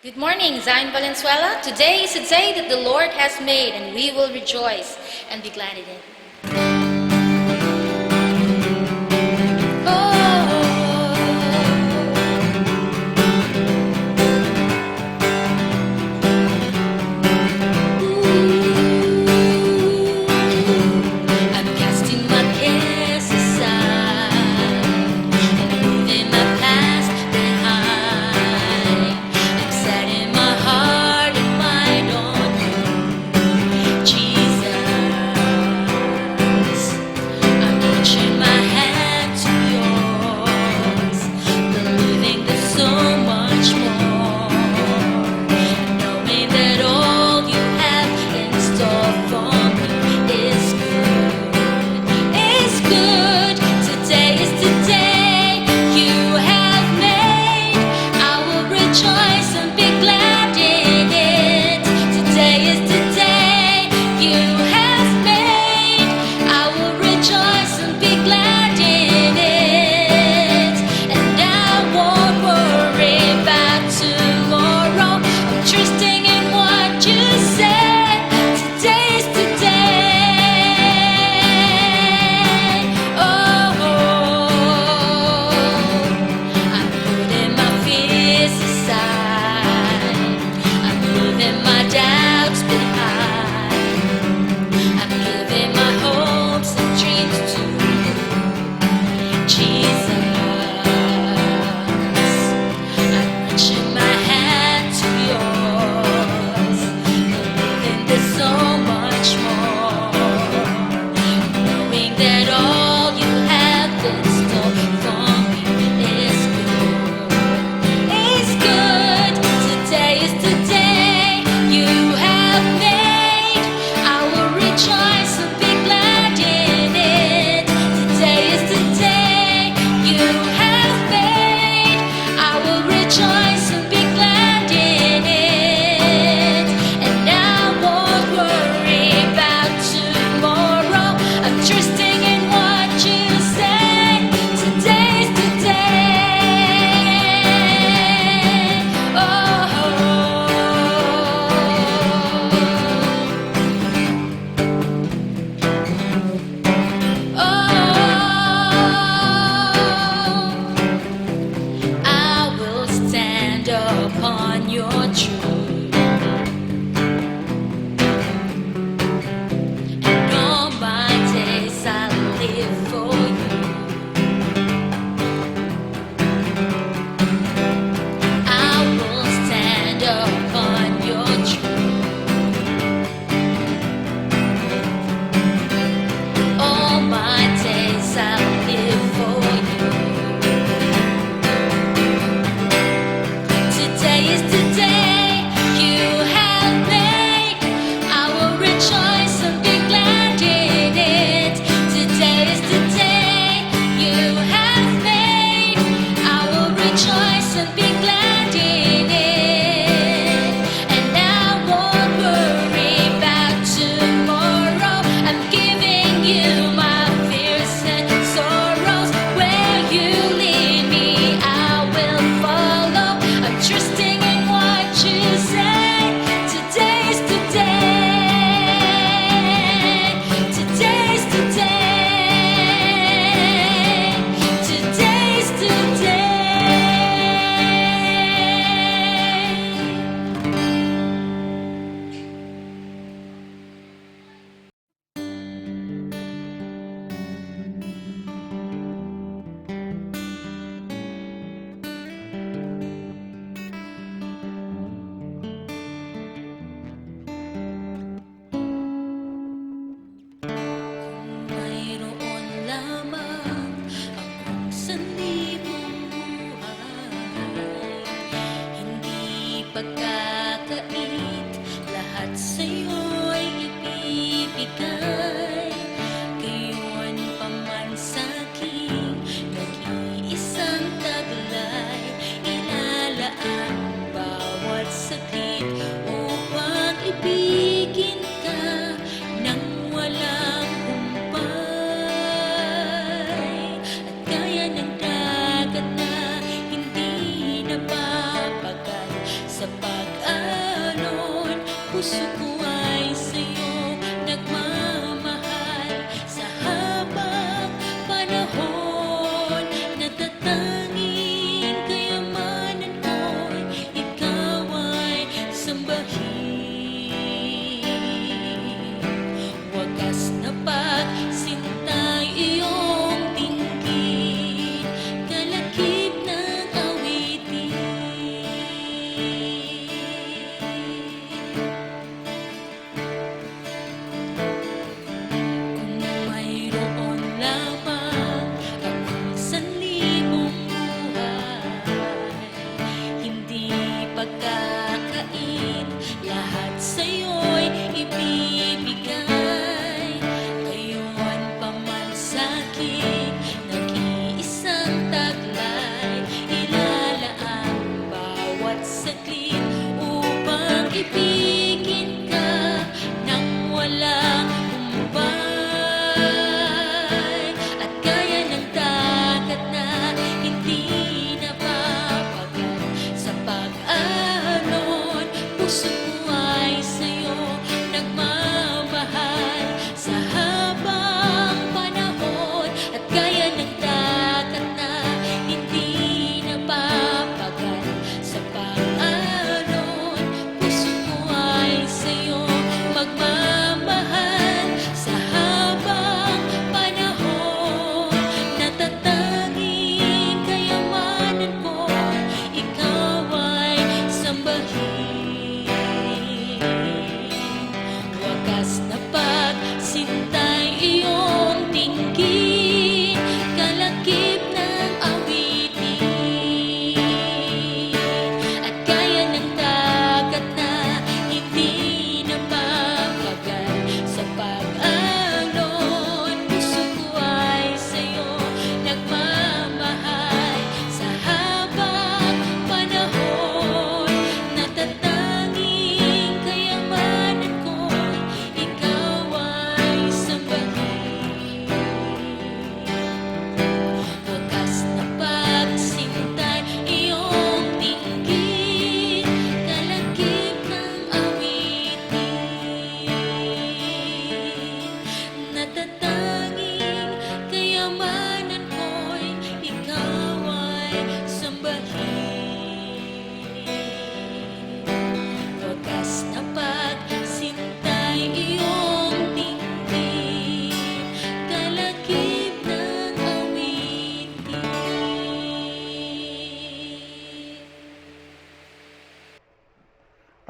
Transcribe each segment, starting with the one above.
Good morning, Zion Valenzuela. Today is a day that the Lord has made, and we will rejoice and be glad in it. I'm casting my cares aside and leaving my past behind. I'm setting my heart and mind on you, Jesus.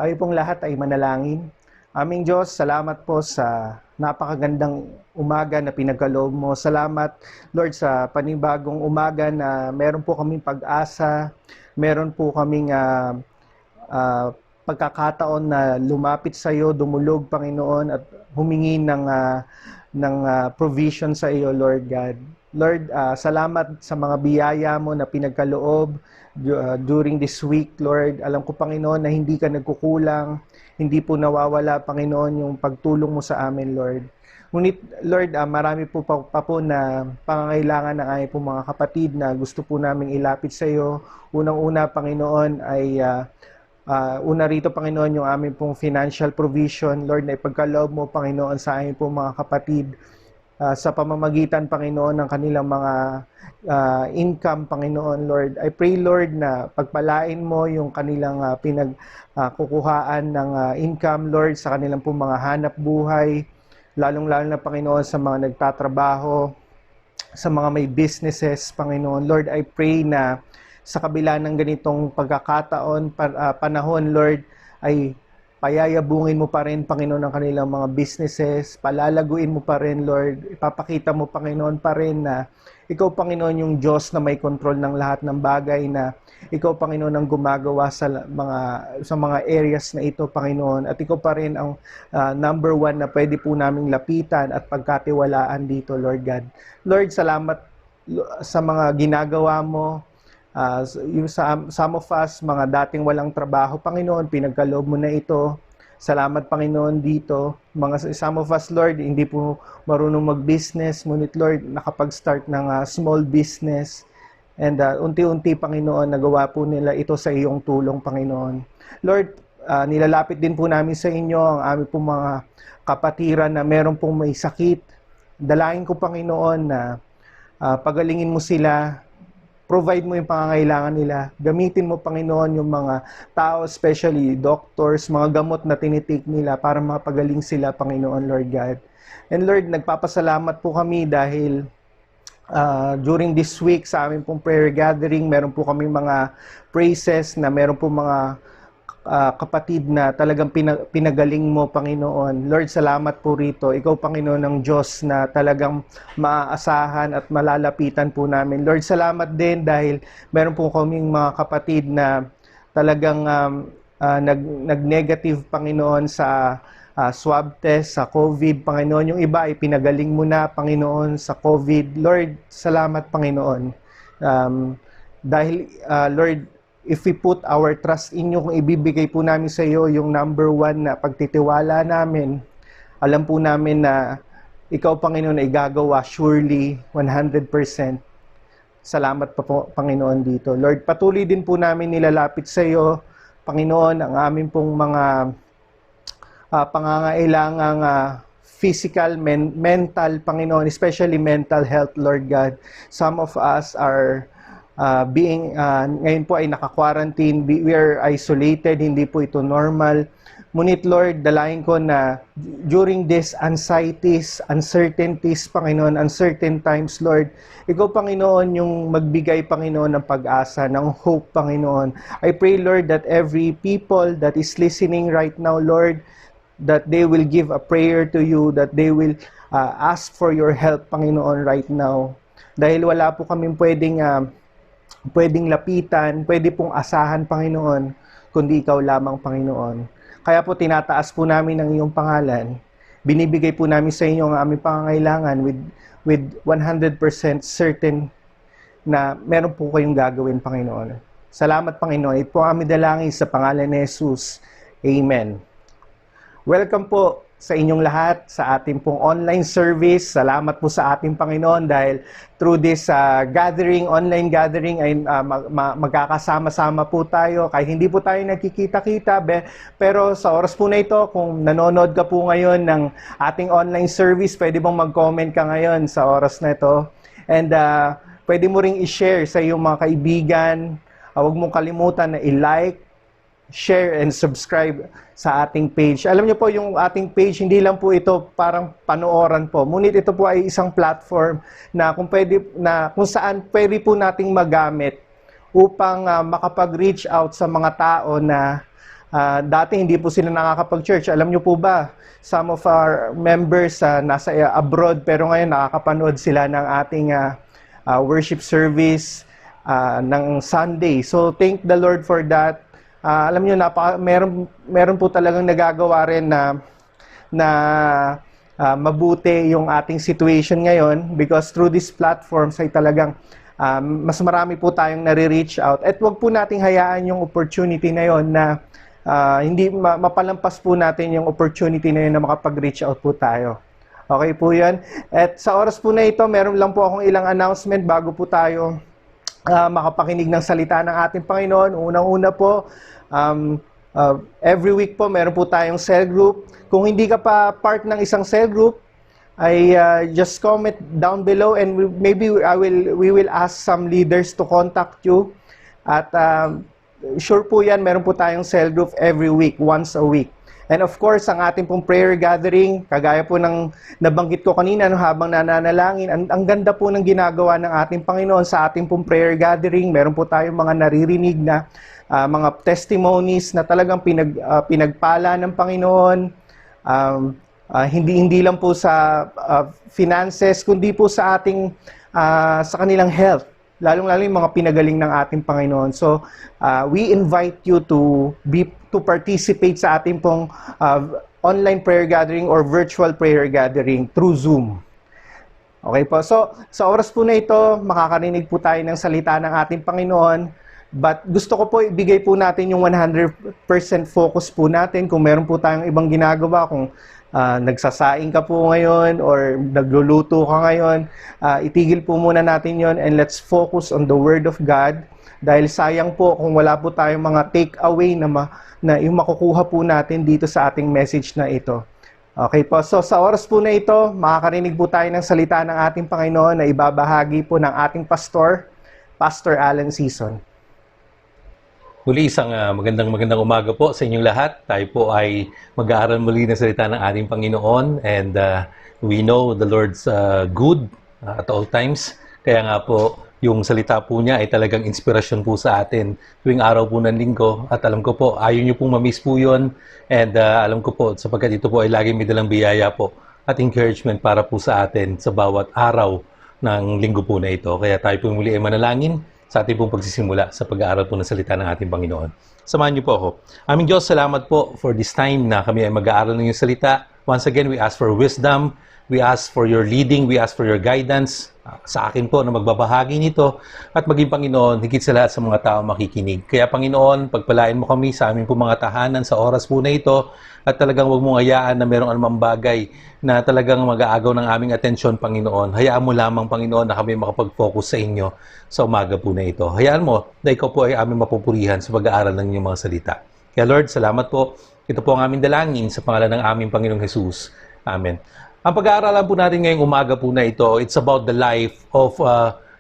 Tayo pong lahat ay manalangin. Aming Diyos, salamat po sa napakagandang umaga na pinagkaloob mo. Salamat, Lord, sa panibagong umaga na meron po kaming pag-asa, meron po kaming pagkakataon na lumapit sa iyo, dumulog, Panginoon, at humingi ng provision sa iyo, Lord God. Lord, salamat sa mga biyaya mo na pinagkaloob during this week, Lord. Alam ko, Panginoon, na hindi ka nagkukulang, hindi po nawawala, Panginoon, yung pagtulong mo sa amin, Lord. Ngunit, Lord, marami po pa po na pangangailangan ng aming po mga kapatid na gusto po namin ilapit sa iyo. Unang-una, Panginoon, ay una rito, Panginoon, yung aming pong financial provision. Lord, na ipagkaloob mo, Panginoon, sa aming pong mga kapatid sa pamamagitan, Panginoon, ng kanilang mga income, Panginoon, Lord. I pray, Lord, na pagpalain mo yung kanilang pinagkukuhaan ng income, Lord, sa kanilang pong mga hanap buhay, lalong-lalo na, Panginoon, sa mga nagtatrabaho, sa mga may businesses, Panginoon. Lord, I pray na sa kabila ng ganitong pagkakataon, panahon, Lord, ay payayabungin mo pa rin, Panginoon, ang kanilang mga businesses, palalaguin mo pa rin, Lord, ipapakita mo, Panginoon, pa rin na ikaw, Panginoon, yung Diyos na may kontrol ng lahat ng bagay, na ikaw, Panginoon, ang gumagawa sa mga areas na ito, Panginoon, at ikaw pa rin ang number one na pwede po naming lapitan at pagkatiwalaan dito, Lord God. Lord, salamat sa mga ginagawa mo. Yung some of us, mga dating walang trabaho, Panginoon, pinagkaloob mo na ito. Salamat, Panginoon, dito. Some of us, Lord, hindi po marunong mag-business, ngunit, Lord, nakapag-start ng small business. And unti-unti, Panginoon, nagawa po nila ito sa iyong tulong, Panginoon. Lord, nilalapit din po namin sa inyo ang aming po mga kapatiran na meron pong may sakit. Dalangin ko, Panginoon, na pagalingin mo sila, provide mo yung pangangailangan nila. Gamitin mo, Panginoon, yung mga tao, especially doctors, mga gamot na tinitake nila para mapagaling sila, Panginoon, Lord God. And Lord, nagpapasalamat po kami dahil during this week sa aming pong prayer gathering, meron po kami mga praises na meron po mga kapatid na talagang pinagaling mo, Panginoon. Lord, salamat po rito. Ikaw, Panginoon, ng Diyos na talagang maaasahan at malalapitan po namin. Lord, salamat din dahil meron po kaming mga kapatid na talagang nag-negative, Panginoon, sa swab test, sa COVID, Panginoon. Yung iba ay pinagaling mo na, Panginoon, sa COVID. Lord, salamat, Panginoon. Dahil, Lord, if we put our trust in you, kung ibibigay po namin sa iyo yung number one na pagtitiwala namin, alam po namin na ikaw, Panginoon, ay gagawa surely 100%. Salamat po, Panginoon, dito. Lord, patuloy din po namin nilalapit sa iyo, Panginoon, ang aming pong mga pangangailangang physical, mental, Panginoon, especially mental health, Lord God. Some of us are ngayon po ay naka-quarantine, we are isolated, hindi po ito normal. Ngunit, Lord, dalayan ko na during this anxieties, uncertainties, Panginoon, uncertain times, Lord, ikaw, Panginoon, yung magbigay, Panginoon, ng pag-asa, ng hope, Panginoon. I pray, Lord, that every people that is listening right now, Lord, that they will give a prayer to you, that they will ask for your help, Panginoon, right now. Dahil wala po kaming pwedeng lapitan, pwede pong asahan, Panginoon, kundi ikaw lamang, Panginoon. Kaya po tinataas po namin ang iyong pangalan. Binibigay po namin sa inyo ang aming pangangailangan with 100% certain na meron po kayong gagawin, Panginoon. Salamat, Panginoon. Ito po aming dalangin sa pangalan ni Jesus. Amen. Welcome po sa inyong lahat sa ating pong online service. Salamat po sa ating Panginoon dahil through this online gathering ay magkakasama-sama po tayo. Kahit hindi po tayo nagkikita-kita, pero sa oras po na ito, kung nanonood ka po ngayon ng ating online service, pwede bang mag-comment ka ngayon sa oras na ito. And pwede mo ring i-share sa iyong mga kaibigan. Huwag mong kalimutan na i-like, share and subscribe sa ating page. Alam niyo po, yung ating page, hindi lang po ito parang panooran po. Ngunit ito po ay isang platform na kung saan pwede po nating magamit upang makapag-reach out sa mga tao na Dati hindi po sila nakakapag-church. Alam niyo po ba, some of our members nasa abroad pero ngayon nakakapanood sila ng ating worship service ng Sunday. So thank the Lord for that. Alam niyo, meron po talagang nagagawa rin na mabuti yung ating situation ngayon because through these platforms ay talagang mas marami po tayong nare-reach out. At wag po nating hayaan yung opportunity na yon na hindi mapalampas po natin yung opportunity na yun na makapag-reach out po tayo. Okay po yan. At sa oras po na ito, meron lang po akong ilang announcement bago po tayo makapakinig ng salita ng ating Panginoon. Unang-una po, every week po meron po tayong cell group. Kung hindi ka pa part ng isang cell group, ay just comment down below and we will ask some leaders to contact you. At sure po yan, meron po tayong cell group every week, once a week. And of course, ang ating pong prayer gathering, kagaya po ng nabanggit ko kanina habang nananalangin, ang ganda po ng ginagawa ng ating Panginoon sa ating pong prayer gathering. Meron po tayong mga naririnig na mga testimonies na talagang pinagpala ng Panginoon. Hindi lang po sa finances, kundi po sa ating sa kanilang health. Lalong-lalo yung mga pinagaling ng ating Panginoon. So, we invite you to participate sa ating pong online prayer gathering or virtual prayer gathering through Zoom. Okay po. So, sa oras po na ito, makakarinig po tayo ng salita ng ating Panginoon. But gusto ko po ibigay po natin yung 100% focus po natin. Kung meron po tayong ibang ginagawa, kung nagsasaing ka po ngayon or nagluluto ka ngayon, itigil po muna natin yon and let's focus on the Word of God. Dahil sayang po kung wala po tayong mga take away na yung makukuha po natin dito sa ating message na ito. Okay po, so sa oras po na ito, makakarinig po tayo ng salita ng ating Panginoon na ibabahagi po ng ating pastor, Pastor Alan Season. Muli isang magandang umaga po sa inyong lahat. Tayo po ay mag-aaral muli ng salita ng ating Panginoon and we know the Lord's good at all times. Kaya nga po, yung salita po niya ay talagang inspirasyon po sa atin tuwing araw po ng linggo. At alam ko po, ayaw niyo pong mamiss po yun. And alam ko po, sapagkat ito po ay laging may dalang biyaya po at encouragement para po sa atin sa bawat araw ng linggo po na ito. Kaya tayo po muli ay manalangin sa ating pong pagsisimula sa pag-aaral po ng salita ng ating Panginoon. Samahan niyo po ako. Aming Diyos, salamat po for this time na kami ay mag-aaral ng iyong salita. Once again, we ask for wisdom, we ask for your leading, we ask for your guidance sa akin po na magbabahagi nito at maging Panginoon, higit sa lahat sa mga tao makikinig. Kaya Panginoon, pagpalain mo kami sa aming po mga tahanan sa oras po na ito at talagang huwag mong hayaan na merong anumang bagay na talagang mag-aagaw ng aming atensyon, Panginoon. Hayaan mo lamang, Panginoon, na kami makapag-focus sa inyo sa umaga po na ito. Hayaan mo na ikaw po ay aming mapupurihan sa pag-aaral ng inyong mga salita. Kaya Lord, salamat po. Ito po ang aming dalangin sa pangalan ng aming Panginoong Jesus. Amen. Ang pag-aaralan po natin ngayong umaga po na ito, it's about the life of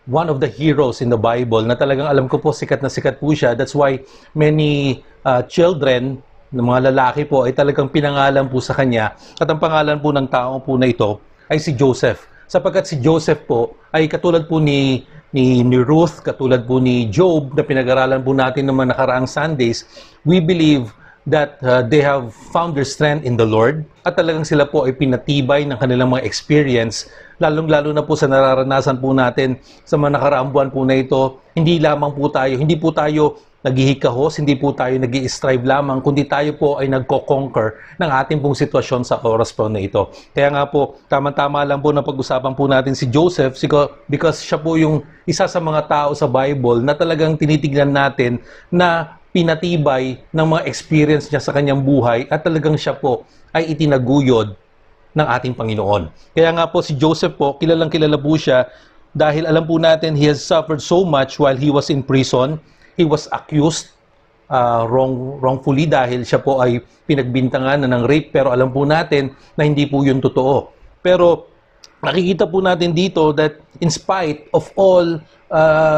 one of the heroes in the Bible na talagang alam ko po sikat na sikat po siya. That's why many children, ng mga lalaki po, ay talagang pinangalan po sa kanya. At ang pangalan po ng tao po na ito ay si Joseph. Sapagkat si Joseph po ay katulad po ni Ruth, katulad po ni Job na pinag-aralan po natin naman nakaraang Sundays, we believe that they have found their strength in the Lord at talagang sila po ay pinatibay ng kanilang mga experience, lalong-lalo na po sa nararanasan po natin sa mga nakaraang buwan po na ito. Hindi po tayo naghihikahos, hindi po tayo nag-i-strive lamang, kundi tayo po ay nagko-conquer ng ating pong sitwasyon sa oras po na ito. Kaya nga po, tama-tama lang po na pag-usapan po natin si Joseph because siya po yung isa sa mga tao sa Bible na talagang tinitignan natin na pinatibay ng mga experience niya sa kanyang buhay at talagang siya po ay itinaguyod ng ating Panginoon. Kaya nga po si Joseph po, kilalang kilala po siya dahil alam po natin he has suffered so much while he was in prison. He was accused wrongfully dahil siya po ay pinagbintangan na ng rape pero alam po natin na hindi po yun totoo. Pero nakikita po natin dito that in spite of all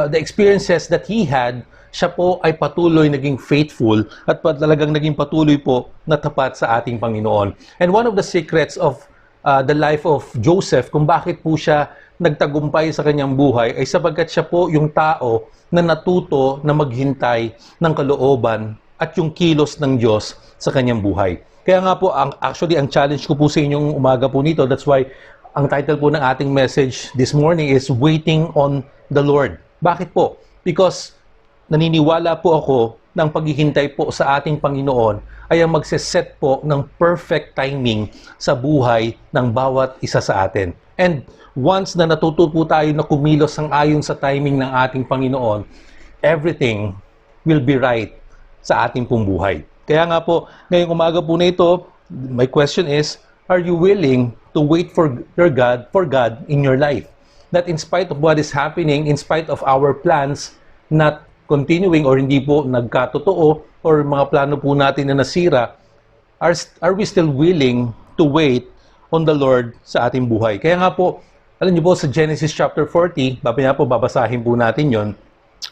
the experiences that he had, siya po ay patuloy naging faithful at talagang naging patuloy po na tapat sa ating Panginoon. And one of the secrets of the life of Joseph, kung bakit po siya nagtagumpay sa kanyang buhay, ay sapagkat siya po yung tao na natuto na maghintay ng kalooban at yung kilos ng Diyos sa kanyang buhay. Kaya nga po, actually, ang challenge ko po sa inyong umaga po nito, that's why ang title po ng ating message this morning is Waiting on the Lord. Bakit po? Because naniniwala po ako ng paghihintay po sa ating Panginoon ay ang magseset po ng perfect timing sa buhay ng bawat isa sa atin. And once na natuto po tayo na kumilos ang ayon sa timing ng ating Panginoon, everything will be right sa ating pong buhay. Kaya nga po, ngayong umaga po na ito, my question is, are you willing to wait for God in your life? That in spite of what is happening, in spite of our plans not continuing or hindi po nagkatotoo or mga plano po natin na nasira, are we still willing to wait on the Lord sa ating buhay? Kaya nga po, alam niyo po sa Genesis chapter 40, babasahin po natin yon.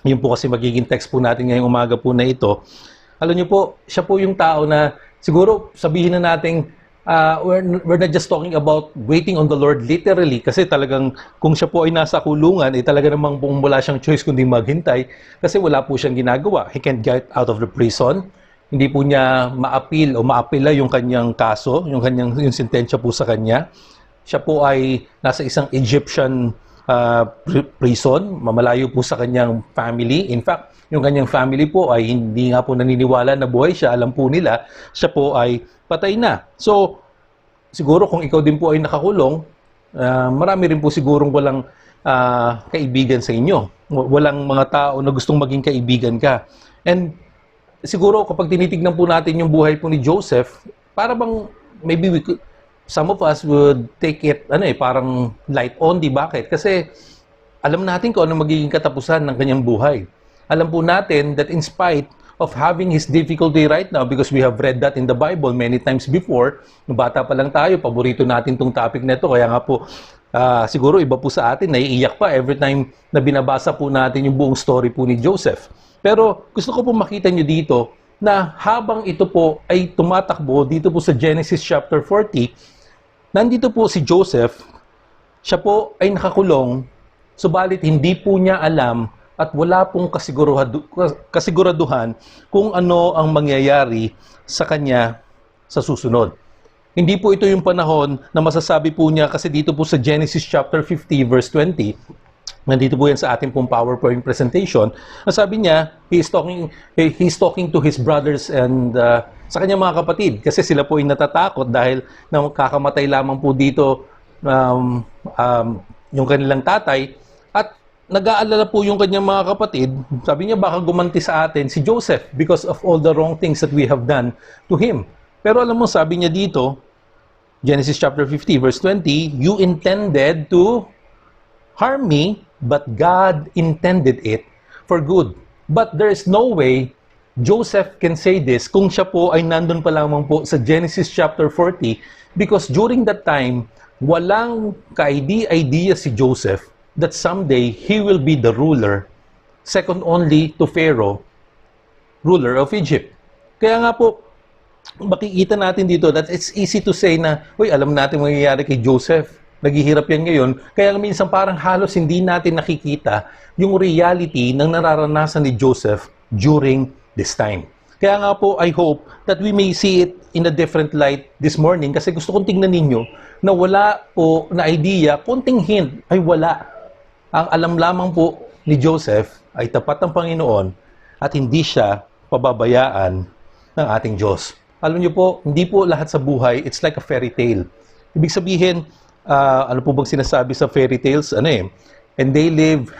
Yun po kasi magiging text po natin ngayong umaga po na ito. Alam niyo po, siya po yung tao na siguro sabihin na natin, we're not just talking about waiting on the Lord literally, kasi talagang kung siya po ay nasa kulungan, talaga namang wala siyang choice kundi maghintay kasi wala po siyang ginagawa. He can't get out of the prison. Hindi po niya ma-appeal o ma-apela yung kanyang kaso, yung sentensya po sa kanya. Siya po ay nasa isang Egyptian prison, mamalayo po sa kanyang family. In fact, yung kanyang family po ay hindi nga po naniniwala na buhay siya. Alam po nila, siya po ay patay na. So, siguro kung ikaw din po ay nakakulong, marami rin po sigurong walang kaibigan sa inyo. Walang mga tao na gustong maging kaibigan ka. And siguro kapag tinitignan po natin yung buhay po ni Joseph, para bang maybe some of us would take it parang light on, di bakit? Kasi alam natin kung ano magiging katapusan ng kanyang buhay. Alam po natin that in spite of having his difficulty right now, because we have read that in the Bible many times before, nung bata pa lang tayo, paborito natin tong topic na ito, kaya nga po siguro iba po sa atin, naiiyak pa every time na binabasa po natin yung buong story po ni Joseph. Pero gusto ko po makita nyo dito na habang ito po ay tumatakbo dito po sa Genesis chapter 40, nandito po si Joseph, siya po ay nakakulong, subalit hindi po niya alam at wala pong kasiguraduhan kung ano ang mangyayari sa kanya sa susunod. Hindi po ito yung panahon na masasabi po niya, kasi dito po sa Genesis chapter 50 verse 20, nandito po yan sa ating pong PowerPoint presentation, sabi niya, he's talking to his brothers and sa kanyang mga kapatid, kasi sila po ay natatakot dahil kakamatay lamang po dito yung kanilang tatay, at nag-aalala po yung kanyang mga kapatid. Sabi niya, baka gumanti sa atin si Joseph because of all the wrong things that we have done to him. Pero alam mo, sabi niya dito, Genesis chapter 50 verse 20, you intended to harm me, but God intended it for good. But there is no way Joseph can say this kung siya po ay nandun pa lamang po sa Genesis chapter 40, because during that time, walang ka-idea si Joseph that someday he will be the ruler, second only to Pharaoh, ruler of Egypt. Kaya nga po, makikita natin dito that it's easy to say na, uy, alam natin mangyayari kay Joseph. Naghihirap yan ngayon. Kaya minsan parang halos hindi natin nakikita yung reality ng nararanasan ni Joseph during this time. Kaya nga po, I hope that we may see it in a different light this morning, kasi gusto kong tingnan ninyo na wala po na idea, konting hint ay wala. Ang alam lamang po ni Joseph ay tapat ng Panginoon at hindi siya pababayaan ng ating Diyos. Alam niyo po, hindi po lahat sa buhay, it's like a fairy tale. Ibig sabihin, ano po bang sinasabi sa fairy tales? And they live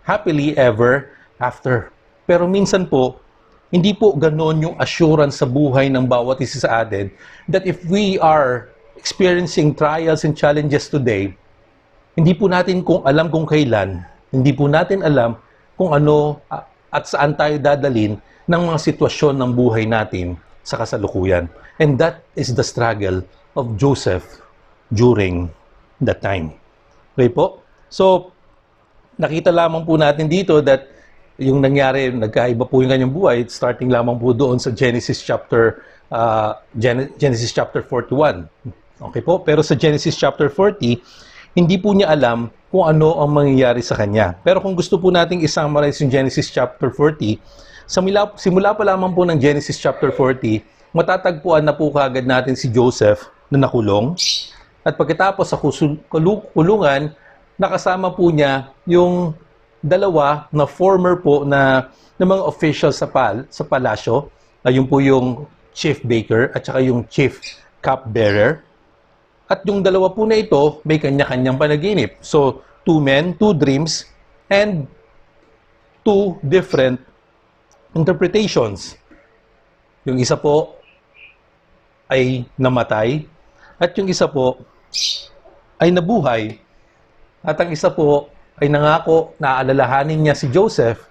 happily ever after. Pero minsan po, hindi po ganon yung assurance sa buhay ng bawat isa sa atin that if we are experiencing trials and challenges today, hindi po natin alam kung kailan, hindi po natin alam kung ano at saan tayo dadalhin ng mga sitwasyon ng buhay natin sa kasalukuyan. And that is the struggle of Joseph during that time. Okay po? So, nakita lamang po natin dito that yung nangyari, nagkaiba po yung kanyang buhay, starting lamang po doon sa Genesis chapter 41. Okay po? Pero sa Genesis chapter 40, hindi po niya alam kung ano ang mangyayari sa kanya. Pero kung gusto po nating i-summarize yung Genesis chapter 40, Simula pa lamang po ng Genesis chapter 40, matatagpuan na po kaagad natin si Joseph na nakulong. At pagkatapos sa kulungan, nakasama po niya yung dalawa na former po na mga officials sa palasyo. Ayun po yung chief baker at saka yung chief cupbearer. At yung dalawa po na ito, may kanya-kanyang panaginip. So, 2 men, 2 dreams, and 2 different interpretations. Yung isa po ay namatay, at yung isa po ay nabuhay. At ang isa po ay nangako na aalalahanin niya si Joseph,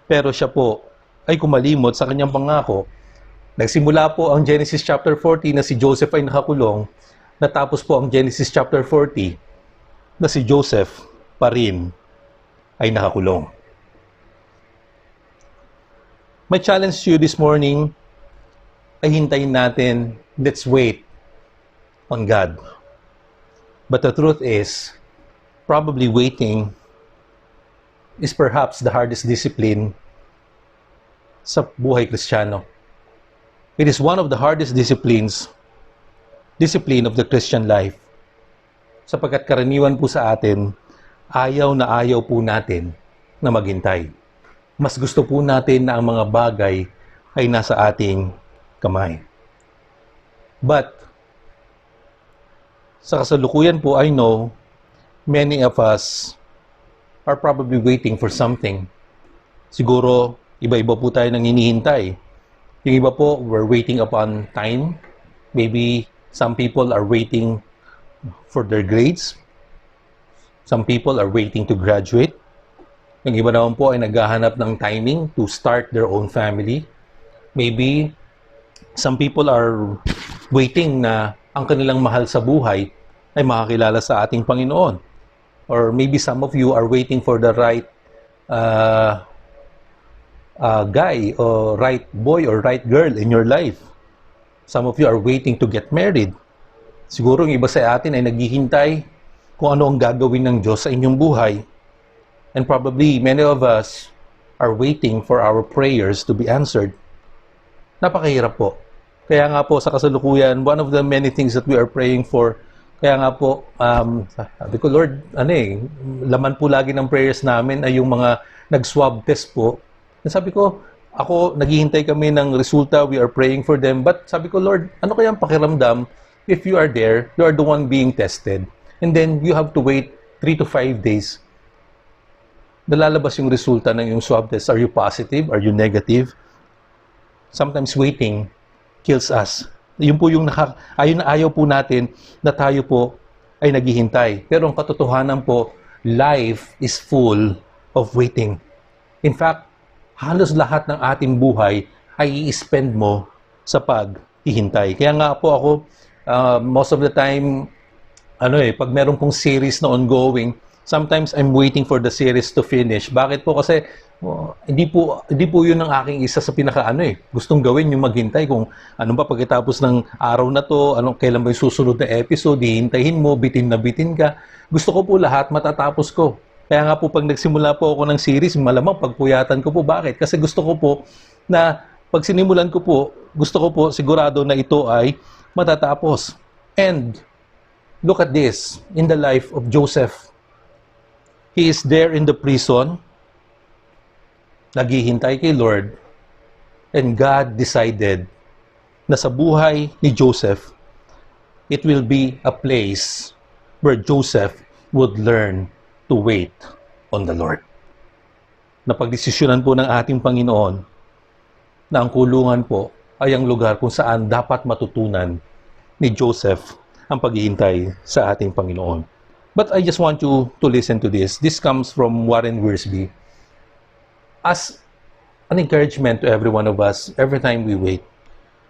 pero siya po ay kumalimot sa kanyang pangako. Nagsimula po ang Genesis chapter 40 na si Joseph ay nakakulong. Natapos po ang Genesis chapter 40 na si Joseph pa rin ay nakakulong. My challenge to you this morning ay hintayin natin, let's wait on God. But the truth is, probably waiting is perhaps the hardest discipline sa buhay Kristiyano. It is one of the hardest discipline of the Christian life. Sapagkat karaniwan po sa atin, ayaw na ayaw po natin na maghintay. Mas gusto po natin na ang mga bagay ay nasa ating kamay. But, sa kasalukuyan po, I know many of us are probably waiting for something. Siguro, iba-iba po tayo nang hinihintay. Yung iba po, we're waiting upon time. Maybe some people are waiting for their grades. Some people are waiting to graduate. Yung iba naman po ay naghahanap ng timing to start their own family. Maybe some people are waiting na ang kanilang mahal sa buhay ay makakilala sa ating Panginoon. Or maybe some of you are waiting for the right guy or right boy or right girl in your life. Some of you are waiting to get married. Siguro yung iba sa atin ay naghihintay kung ano ang gagawin ng Diyos sa inyong buhay. And probably many of us are waiting for our prayers to be answered. Napakahirap po. Kaya nga po sa kasalukuyan, one of the many things that we are praying for, kaya nga po, sabi ko, Lord, laman po lagi ng prayers namin ay yung mga nag-swab test po. And sabi ko, ako, naghihintay kami ng resulta, we are praying for them. But sabi ko, Lord, ano kaya ang pakiramdam if you are there, you are the one being tested, and then you have to wait 3 to 5 days. Nalalabas yung resulta ng yung swab test. Are you positive? Are you negative? Sometimes waiting kills us. Yun po yung ayaw po natin na tayo po ay naghihintay. Pero ang katotohanan po, life is full of waiting. In fact, halos lahat ng ating buhay ay i-spend mo sa paghihintay. Kaya nga po ako, most of the time, pag meron pong series na ongoing, sometimes I'm waiting for the series to finish. Bakit po? Kasi hindi po yun ang aking isa sa gustong gawin yung maghintay kung ano ba pagkatapos ng araw na to, kailan ba yung susunod na episode, hihintayin mo, bitin na bitin ka. Gusto ko po lahat matatapos ko. Kaya nga po pag nagsimula po ako ng series, malamang pagpuyatan ko po. Bakit? Kasi gusto ko po na pag sinimulan ko po, gusto ko po sigurado na ito ay matatapos. And look at this in the life of Joseph. He is there in the prison, naghihintay kay Lord, and God decided na sa buhay ni Joseph, it will be a place where Joseph would learn to wait on the Lord. Napagdesisyonan po ng ating Panginoon na ang kulungan po ay ang lugar kung saan dapat matutunan ni Joseph ang paghihintay sa ating Panginoon. But I just want you to listen to this. This comes from Warren Wiersbe. As an encouragement to every one of us, every time we wait.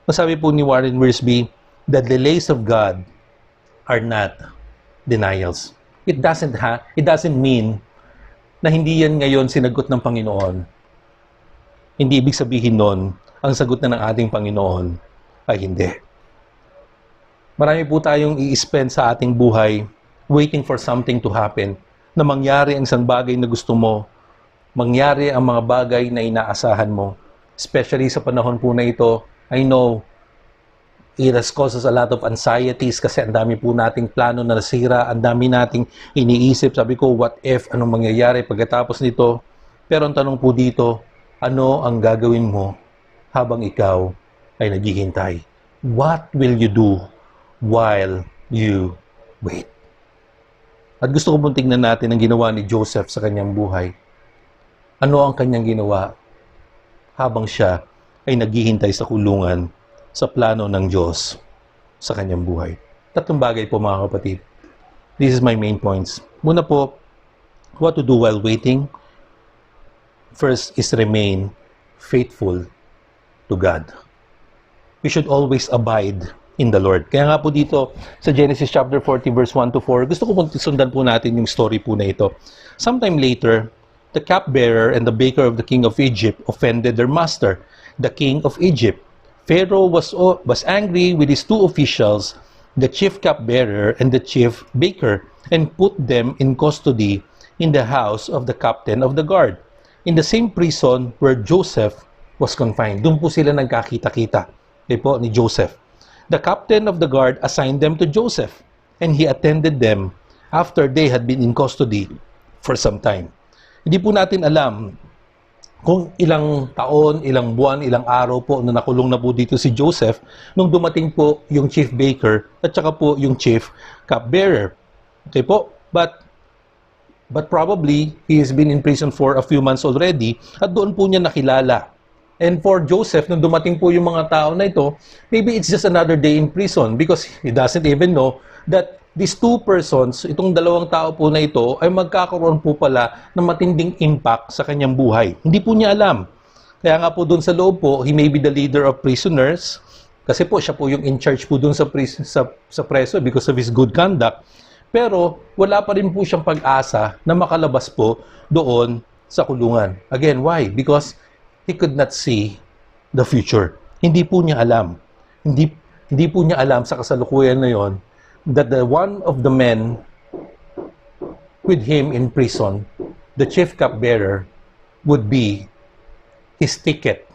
Masabi po ni Warren Wiersbe, the delays of God are not denials. It doesn't mean na hindi yan ngayon sinagot ng Panginoon. Hindi ibig sabihin nun, ang sagot na ng ating Panginoon ay hindi. Marami po tayong i-spend sa ating buhay waiting for something to happen, na mangyari ang isang bagay na gusto mo, mangyari ang mga bagay na inaasahan mo. especially sa panahon po na ito. I know it has caused us a lot of anxieties kasi ang dami po nating plano na nasira, ang dami nating iniisip. Sabi ko, what if, anong mangyayari pagkatapos nito? Pero ang tanong po dito, ano ang gagawin mo habang ikaw ay naghihintay? What will you do while you wait? At gusto ko pong tingnan natin ang ginawa ni Joseph sa kanyang buhay. Ano ang kanyang ginawa habang siya ay naghihintay sa kulungan sa plano ng Diyos sa kanyang buhay? Tatlong bagay po mga kapatid. This is my main points. Muna po, what to do while waiting. First is remain faithful to God. We should always abide in the Lord. Kaya nga po dito sa Genesis chapter 40 verse 1 to 4, gusto ko pong sundan po natin yung story po na ito. Sometime later, the cupbearer and the baker of the king of Egypt offended their master, the king of Egypt. Pharaoh was angry with his two officials, the chief cupbearer and the chief baker, and put them in custody in the house of the captain of the guard, in the same prison where Joseph was confined. Doon po sila nagkakita-kita. Po ni Joseph. The captain of the guard assigned them to Joseph, and he attended them after they had been in custody for some time. Hindi po natin alam kung ilang taon, ilang buwan, ilang araw po na nakulong na po dito si Joseph nung dumating po yung chief baker at saka po yung chief cupbearer. Okay po? But probably he has been in prison for a few months already at doon po niya nakilala. And for Joseph, nung dumating po yung mga tao na ito, maybe it's just another day in prison because he doesn't even know that these two persons, itong dalawang tao po na ito, ay magkakaroon po pala ng matinding impact sa kanyang buhay. Hindi po niya alam. Kaya nga po doon sa loob po, he may be the leader of prisoners kasi po siya po yung in charge po doon sa preso because of his good conduct. Pero wala pa rin po siyang pag-asa na makalabas po doon sa kulungan. Again, why? Because he could not see the future. Hindi po niya alam. Hindi po niya alam sa kasalukuyan na yon that the one of the men with him in prison, the chief cupbearer, would be his ticket.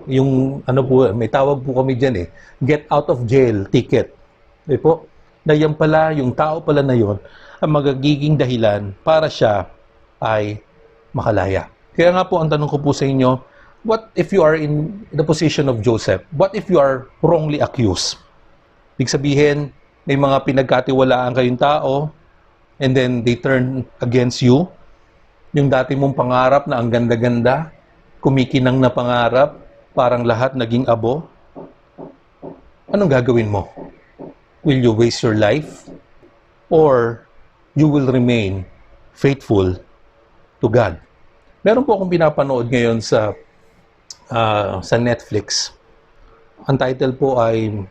Yung ano po, may tawag po kami dyan get out of jail ticket. Po, na yan pala, yung tao pala na yon ang magagiging dahilan para siya ay makalaya. Kaya nga po ang tanong ko po sa inyo, what if you are in the position of Joseph? What if you are wrongly accused? Ibig sabihin, may mga pinagkatiwalaan kayong tao and then they turn against you. Yung dati mong pangarap na ang ganda-ganda, kumikinang na pangarap, parang lahat naging abo. Anong gagawin mo? Will you waste your life? Or you will remain faithful to God? Meron po akong pinapanood ngayon sa Netflix. Ang title po ay,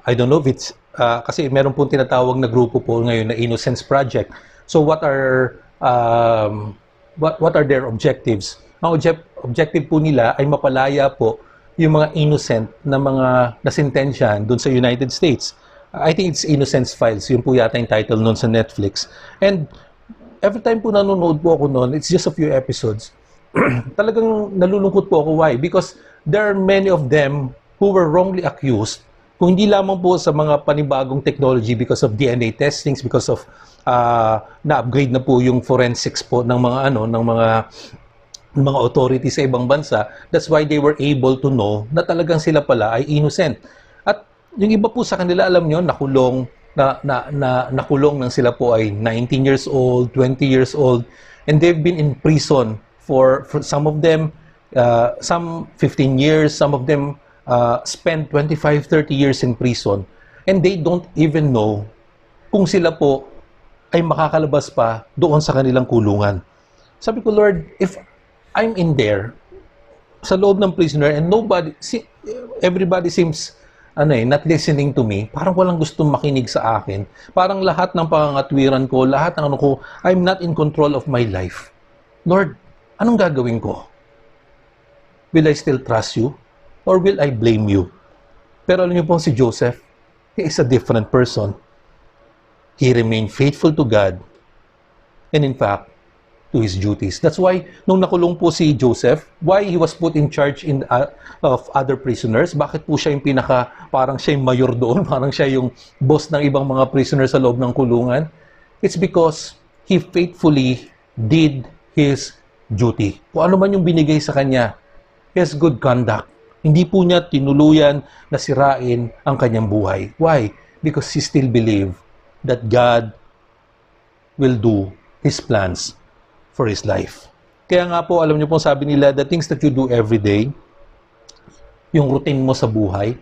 I don't know if it's, kasi meron po tinatawag na grupo po ngayon na Innocence Project. So what are their objectives? Ang objective po nila ay mapalaya po yung mga innocent na mga nasintensyahan doon sa United States. I think it's Innocence Files. Yun po yata yung title noon sa Netflix. And every time po nanonood po ako noon, it's just a few episodes. Talagang nalulungkot po ako. Why? Because there are many of them who were wrongly accused. Kung hindi lamang po sa mga panibagong technology because of DNA testings, because of na-upgrade na po yung forensics po ng mga authorities sa ibang bansa. That's why they were able to know na talagang sila pala ay innocent. At yung iba po sa kanila, alam nyo, nakulong nang sila po ay 19 years old, 20 years old, and they've been in prison for some of them, some 15 years, some of them spent 25, 30 years in prison, and they don't even know kung sila po ay makakalabas pa doon sa kanilang kulungan. Sabi ko, Lord, if I'm in there, sa loob ng prisoner, and everybody seems not listening to me, parang walang gustong makinig sa akin. Parang lahat ng pangangatwiran ko, lahat ng I'm not in control of my life. Lord, anong gagawin ko? Will I still trust you? Or will I blame you? Pero alam niyo po si Joseph, he is a different person. He remained faithful to God. And in fact, to his duties. That's why, nung nakulong po si Joseph, why he was put in charge of other prisoners, bakit po siya yung parang siya yung mayor doon, parang siya yung boss ng ibang mga prisoners sa loob ng kulungan? It's because he faithfully did his duty. Kung ano man yung binigay sa kanya, he has good conduct. Hindi po niya tinuluyan na sirain ang kanyang buhay. Why? Because he still believed that God will do His plans for his life. Kaya nga po, alam niyo po, sabi nila, the things that you do every day, yung routine mo sa buhay,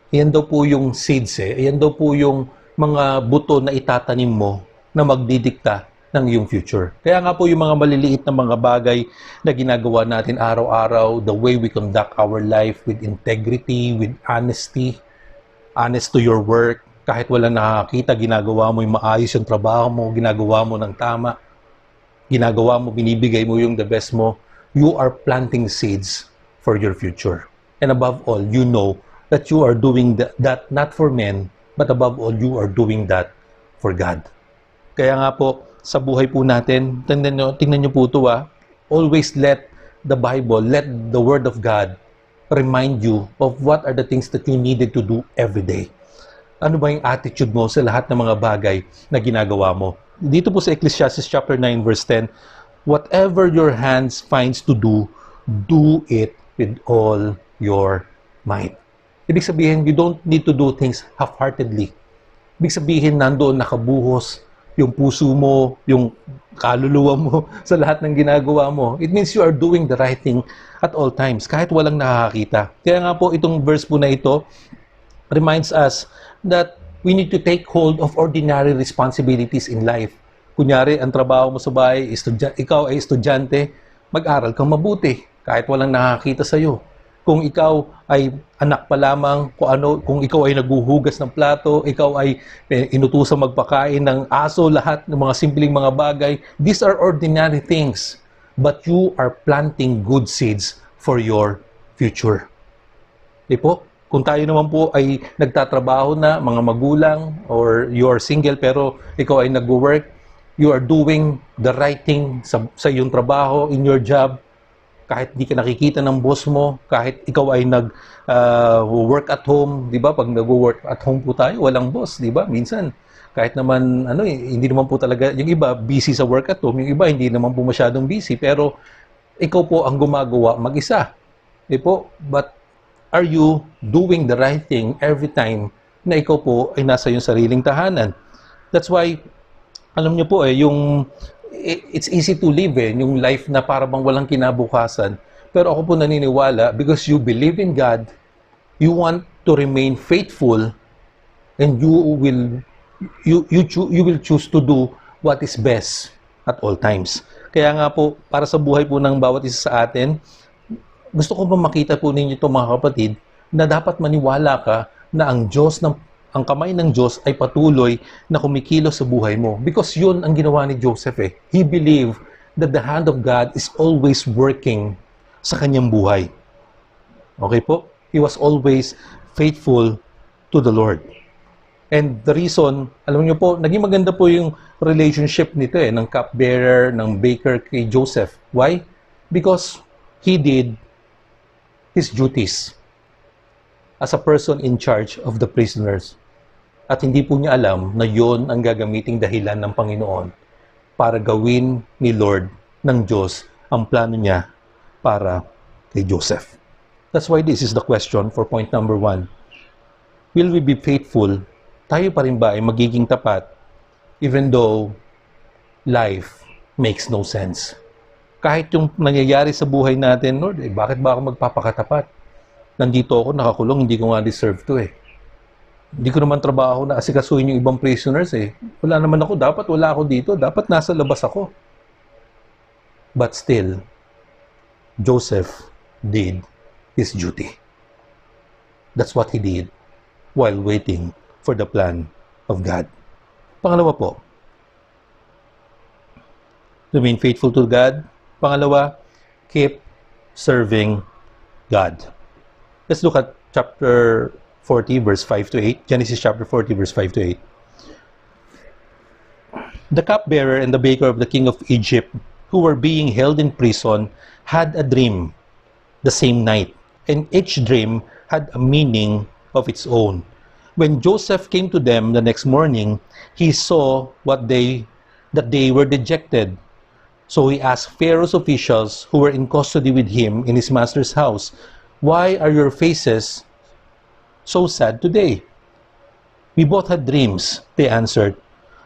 yan daw po yung seeds yan daw po yung mga buto na itatanim mo na magdidikta ng iyong future. Kaya nga po yung mga maliliit na mga bagay na ginagawa natin araw-araw, the way we conduct our life with integrity, with honesty, honest to your work, kahit walang nakakita, ginagawa mo yung maayos yung trabaho mo, ginagawa mo ng tama, ginagawa mo, binibigay mo yung the best mo, you are planting seeds for your future. And above all, you know that you are doing that not for men, but above all, you are doing that for God. Kaya nga po, sa buhay po natin, tingnan nyo po ito always let the Bible, let the Word of God remind you of what are the things that you needed to do every day. Ano ba yung attitude mo sa lahat ng mga bagay na ginagawa mo? Dito po sa Ecclesiastes chapter 9 verse 10, whatever your hands finds to do, do it with all your might. Ibig sabihin, you don't need to do things half-heartedly. Ibig sabihin, nandoon nakabuhos yung puso mo, yung kaluluwa mo sa lahat ng ginagawa mo. It means you are doing the right thing at all times, kahit walang nakakakita. Kaya nga po, itong verse po na ito reminds us that we need to take hold of ordinary responsibilities in life. Kunyari, ang trabaho mo sa bahay, ikaw ay estudyante, mag-aral kang mabuti, kahit walang nakakita sa'yo. Kung ikaw ay anak pa lamang, kung ikaw ay naghuhugas ng plato, ikaw ay inutusang magpakain ng aso, lahat ng mga simpleng mga bagay, these are ordinary things. But you are planting good seeds for your future. Di po? Kung tayo naman po ay nagtatrabaho na, mga magulang, or you are single pero ikaw ay nag-work, you are doing the right thing sa iyong trabaho, in your job, kahit di ka nakikita ng boss mo, kahit ikaw ay nag-work at home, di ba? Pag nag-work at home po tayo, walang boss, di ba? Minsan, kahit naman, hindi naman po talaga, yung iba busy sa work at home, yung iba hindi naman po masyadong busy, pero ikaw po ang gumagawa mag-isa. Di po? But are you doing the right thing every time na ikaw po ay nasa iyong sariling tahanan? That's why, alam niyo po it's easy to live yung life na para bang walang kinabukasan. Pero ako po naniniwala, because you believe in God, you want to remain faithful, and you will choose to do what is best at all times. Kaya nga po, para sa buhay po ng bawat isa sa atin, gusto ko pa makita po ninyo ito mga kapatid, na dapat maniwala ka na ang kamay ng Diyos ay patuloy na kumikilos sa buhay mo. Because yun ang ginawa ni Joseph He believed that the hand of God is always working sa kanyang buhay. Okay po? He was always faithful to the Lord. And the reason, alam niyo po, naging maganda po yung relationship nito ng cupbearer, ng baker kay Joseph. Why? Because he did his duties as a person in charge of the prisoners. At hindi po niya alam na yon ang gagamiting dahilan ng Panginoon para gawin ni Lord ng Diyos ang plano niya para kay Joseph. That's why this is the question for point number 1. Will we be faithful? Tayo pa rin ba ay magiging tapat even though life makes no sense? Kahit yung nangyayari sa buhay natin, Lord, bakit ba ako magpapakatapat? Nandito ako, nakakulong, hindi ko nga deserve to Hindi ko naman trabaho na asikasuhin yung ibang prisoners Wala naman ako, dapat wala ako dito, dapat nasa labas ako. But still, Joseph did his duty. That's what he did while waiting for the plan of God. Pangalawa po, remain faithful to God. Pangalawa, keep serving God. Let's look at chapter 40, verse 5 to 8. Genesis chapter 40, verse 5 to 8. The cupbearer and the baker of the king of Egypt, who were being held in prison, had a dream the same night, and each dream had a meaning of its own. When Joseph came to them the next morning, he saw that they were dejected. So he asked Pharaoh's officials who were in custody with him in his master's house, "Why are your faces so sad today?" "We both had dreams," they answered,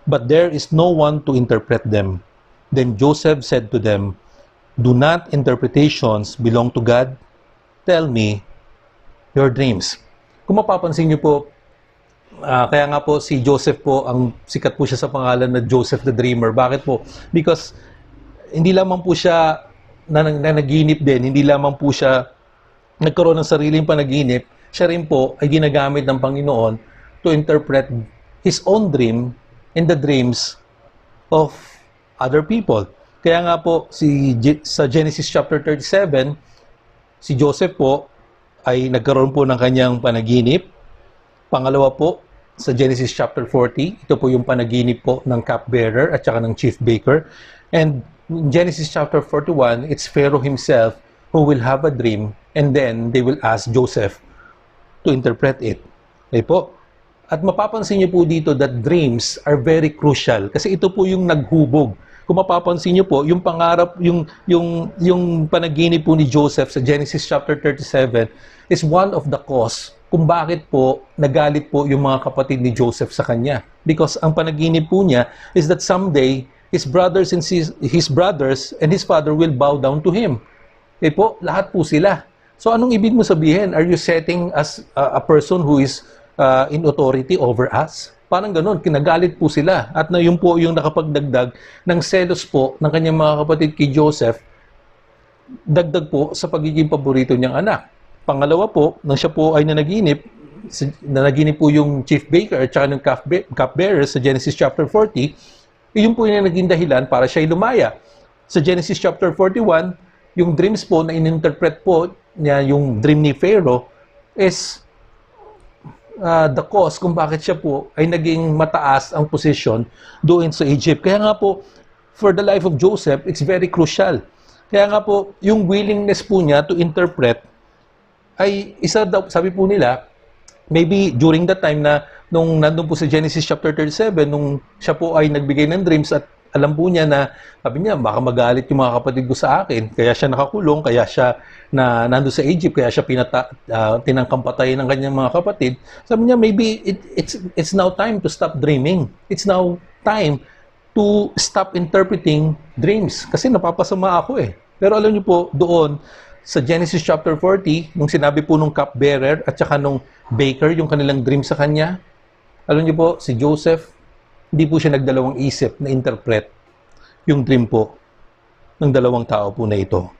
"but there is no one to interpret them." Then Joseph said to them, "Do not interpretations belong to God? Tell me your dreams." Kung mapapansin niyo po, kaya nga po si Joseph po, ang sikat po siya sa pangalan na Joseph the Dreamer. Bakit po? Because hindi lamang po siya nanaginip din, hindi lamang po siya nagkaroon ng sariling panaginip, siya rin po ay ginagamit ng Panginoon to interpret his own dream and the dreams of other people. Kaya nga po sa Genesis chapter 37, si Joseph po ay nagkaroon po ng kanyang panaginip. Pangalawa po, sa Genesis chapter 40, ito po yung panaginip po ng cupbearer at saka ng chief baker. And in Genesis chapter 41, it's Pharaoh himself who will have a dream, and then they will ask Joseph to interpret it. Okay po? At mapapansin niyo po dito that dreams are very crucial kasi ito po yung naghubog. Kung mapapansin niyo po, yung pangarap, yung panaginip po ni Joseph sa Genesis chapter 37 is one of the cause kung bakit po nagalit po yung mga kapatid ni Joseph sa kanya. Because ang panaginip po niya is that someday his brothers and his father will bow down to him. Eh po, lahat po sila. So anong ibig mo sabihin? Are you setting as a person who is in authority over us? Parang ganun, kinagalit po sila. At na yun po yung nakapagdagdag ng selos po ng kanyang mga kapatid kay Joseph, dagdag po sa pagiging paborito niyang anak. Pangalawa po, nang siya po ay nanaginip po yung chief baker at saka ng cupbearer sa Genesis chapter 40, yun po yung naging dahilan para siya lumaya. Sa Genesis chapter 41, yung dreams po na ininterpret po niya yung dream ni Pharaoh is the cause kung bakit siya po ay naging mataas ang posisyon doon sa Egypt. Kaya nga po, for the life of Joseph, it's very crucial. Kaya nga po, yung willingness po niya to interpret ay isa daw, sabi po nila, maybe during that time na nung nandun po sa Genesis chapter 37, nung siya po ay nagbigay ng dreams at alam po niya na, sabi niya, baka magalit yung mga kapatid ko sa akin, kaya siya nakakulong, kaya siya nandun sa Egypt, kaya siya tinangkang patayin ng kanyang mga kapatid. Sabi niya, maybe it's now time to stop dreaming. It's now time to stop interpreting dreams. Kasi napapasama ako eh. Pero alam niyo po, doon, sa Genesis chapter 40, nung sinabi po nung cupbearer at saka nung baker yung kanilang dream sa kanya, alam niyo po, si Joseph, hindi po siya nagdalawang isip na interpret yung dream po ng dalawang tao po na ito.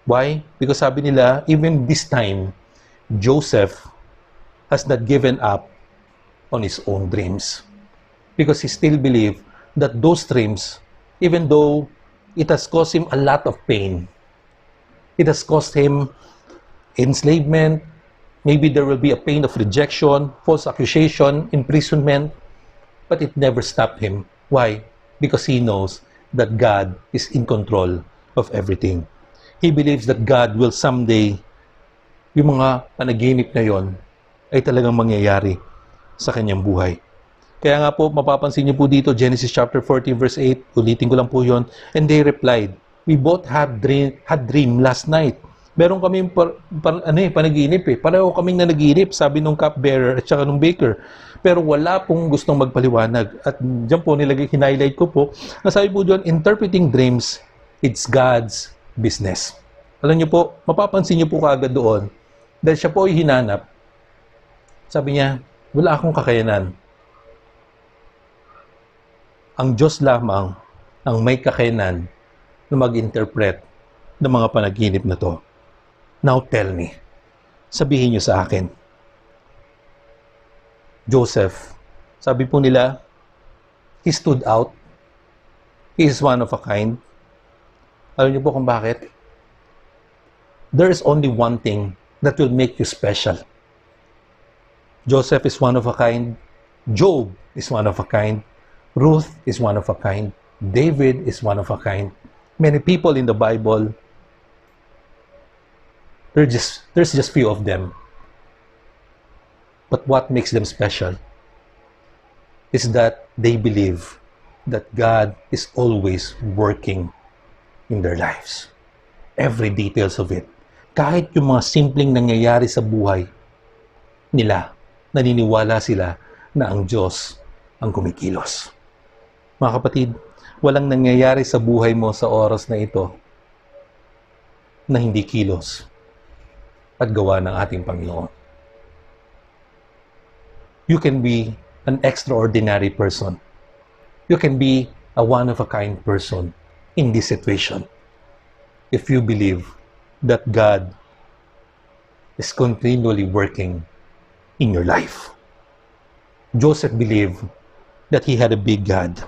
Why? Because sabi nila, even this time, Joseph has not given up on his own dreams. Because he still believed that those dreams, even though it has caused him a lot of pain, it has caused him enslavement. Maybe there will be a pain of rejection, false accusation, imprisonment, but it never stopped him. Why? Because he knows that God is in control of everything. He believes that God will someday, yung mga panaginip na yon ay talagang mangyayari sa kanyang buhay. Kaya nga po, mapapansin niyo po dito, Genesis chapter 14 verse 8, ulitin ko lang po yon. And they replied, "We both had dream last night." Meron kaming panaginip eh. Pareho kaming nanaginip, sabi nung cupbearer at saka nung baker. Pero wala pong gustong magpaliwanag. At diyan po highlight ko po, nasabi po doon, interpreting dreams, it's God's business. Alam niyo po, mapapansin niyo po kaagad doon, dahil siya po ay hinanap, sabi niya, wala akong kakayanan. Ang Diyos lamang ang may kakayanan na mag-interpret ng mga panaginip na to. Now tell me, sabihin niyo sa akin. Joseph, sabi po nila, he stood out. He is one of a kind. Alam niyo po kung bakit? There is only one thing that will make you special. Joseph is one of a kind. Job is one of a kind. Ruth is one of a kind. David is one of a kind. Many people in the Bible, there's just few of them. But what makes them special is that they believe that God is always working in their lives. Every details of it. Kahit yung mga simpleng nangyayari sa buhay nila, naniniwala sila na ang Diyos ang kumikilos. Mga kapatid, walang nangyayari sa buhay mo sa oras na ito na hindi kilos at gawa ng ating Panginoon. You can be an extraordinary person. You can be a one-of-a-kind person in this situation if you believe that God is continually working in your life. Joseph believed that he had a big God,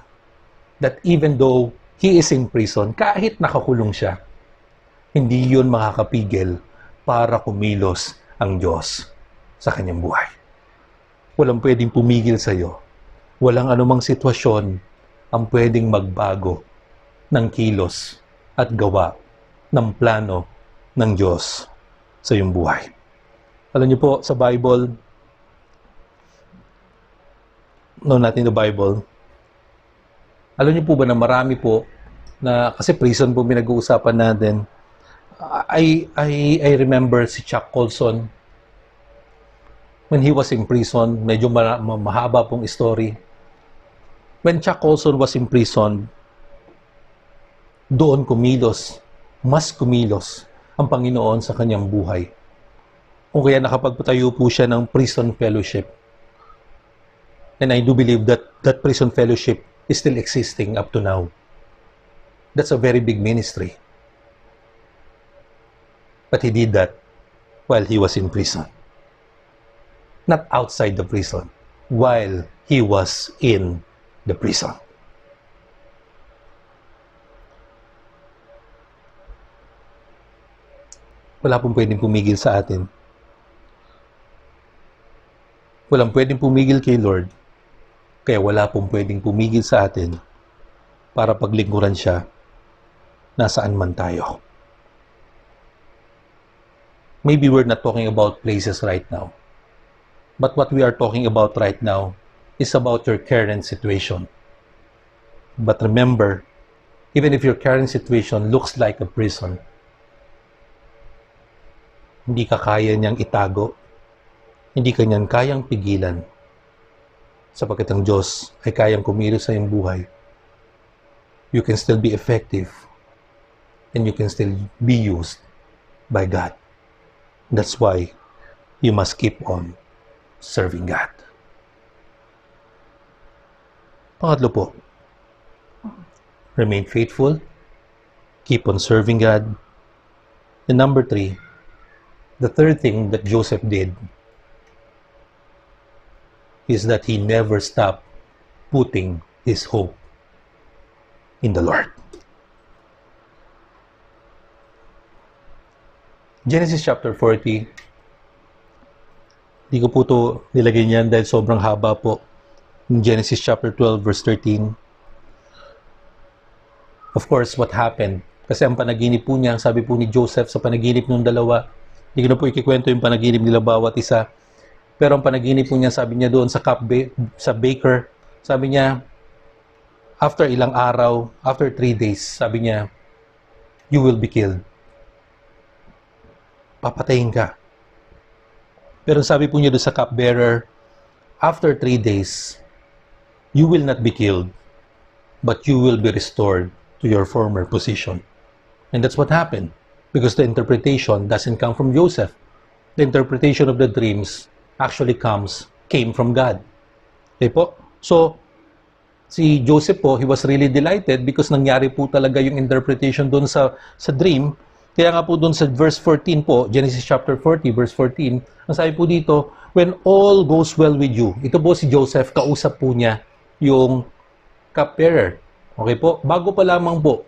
that even though he is in prison, kahit nakakulong siya, hindi yun makakapigil para kumilos ang Diyos sa kanyang buhay. Walang pwedeng pumigil sa iyo. Walang anumang sitwasyon ang pwedeng magbago ng kilos at gawa ng plano ng Diyos sa iyong buhay. Alam niyo po, sa Bible, natin the Bible, alam niyo po ba na marami po, na kasi prison po pinag-uusapan natin. I remember si Chuck Colson, when he was in prison, medyo mahaba pong story. When Chuck Colson was in prison, doon mas kumilos ang Panginoon sa kanyang buhay. Kung kaya nakapagpatayo po siya ng prison fellowship. And I do believe that that prison fellowship is still existing up to now. That's a very big ministry. But he did that while he was in prison. Not outside the prison, while he was in the prison. Wala pong pwedeng pumigil sa atin. Walang pwedeng pumigil kay Lord, kaya wala pong pwedeng pumigil sa atin para paglingkuran siya nasaan man tayo. Maybe we're not talking about places right now. But what we are talking about right now is about your current situation. But remember, even if your current situation looks like a prison, hindi ka kaya niyang itago, hindi ka niyan kayang pigilan, sapagkat ang Diyos ay kayang kumilos sa iyong buhay. You can still be effective and you can still be used by God. That's why you must keep on serving God. Pangatlo po, remain faithful, keep on serving God. And number 3, the third thing that Joseph did is that he never stopped putting his hope in the Lord. Genesis chapter 40, di ko po ito nilagay niyan dahil sobrang haba po. In Genesis chapter 12 verse 13, of course, what happened? Kasi ang panaginip po niya, sabi po ni Joseph sa panaginip ng dalawa, hindi ko na po ikikwento yung panaginip nila bawat isa. Pero ang panaginip po niya, sabi niya doon sa sa baker, sabi niya, after ilang araw, after 3 days, sabi niya, you will be killed. Papatayin ka. Pero sabi po niya doon sa cupbearer, after 3 days, you will not be killed, but you will be restored to your former position. And that's what happened. Because the interpretation doesn't come from Joseph. The interpretation of the dreams actually came from God. Okay po? So, si Joseph po, he was really delighted because nangyari po talaga yung interpretation doon sa dream. Kaya nga po doon sa verse 14 po, Genesis chapter 40, verse 14, ang sabi po dito, when all goes well with you. Ito po si Joseph, kausap po niya yung cupbearer. Okay po? Bago pa lamang po